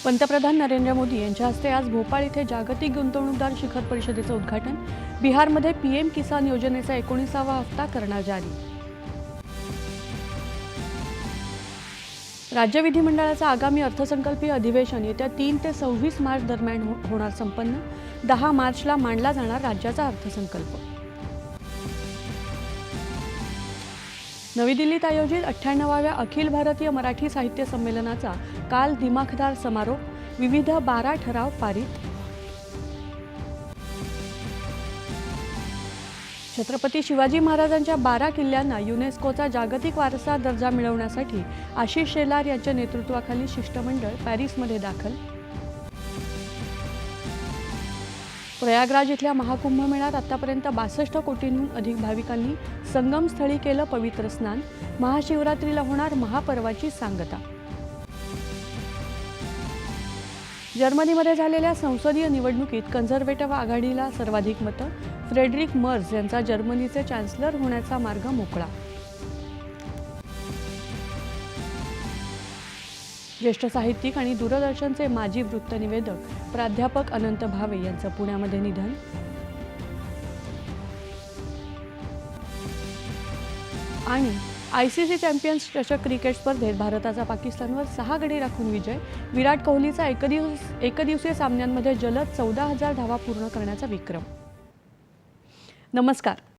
पंतप्रधान नरेंद्र मोदी यांच्या हस्ते आज भोपाळ इथे जागतिक गुंतवणूकदार शिखर परिषदेचं उद्घाटन। बिहारमध्ये पीएम किसान योजनेचा 19वा हप्ता करणार जारी। राज्य विधिमंडळाचं आगामी अर्थसंकल्पीय अधिवेशन येत्या 3 ते 26 मार्च दरम्यान होणार संपन्न। 10 मार्चला मांडला जाणार राज्याचा अर्थसंकल्प। नवी दिल्लीत आयोजित 98व्या अखिल भारतीय मराठी साहित्य संमेलनाचा काल दिमाखदार समारोप। विविध 12 ठराव पारित। छत्रपती शिवाजी महाराजांच्या 12 किल्ल्यांना युनेस्कोचा जागतिक वारसा दर्जा मिळवण्यासाठी आशिष शेलार यांच्या नेतृत्वाखाली शिष्टमंडळ पॅरिसमध्ये दाखल। प्रयागराज इथल्या महाकुंभमेळ्यात आतापर्यंत 62 कोटींहून अधिक भाविकांनी संगमस्थळी केलं पवित्र स्नान। महाशिवरात्रीला होणार महापर्वाची सांगता। जर्मनीमध्ये झालेल्या संसदीय निवडणुकीत कन्झर्वेटिव्ह आघाडीला सर्वाधिक मतं। फ्रेडरिक मर्झ यांचा जर्मनीचे चॅन्सलर होण्याचा मार्ग मोकळा। ज्येष्ठ साहित्यिक आणि दूरदर्शनचे माजी वृत्तनिवेदक प्राध्यापक अनंत भावे यांचं पुण्यामध्ये निधन। आणि आयसीसी चॅम्पियन्स चषक क्रिकेट स्पर्धेत भारताचा पाकिस्तानवर 6 गडी राखून विजय। विराट कोहलीचा एकदिवसीय सामन्यांमध्ये जलद 14,000 धावा पूर्ण करण्याचा विक्रम। नमस्कार।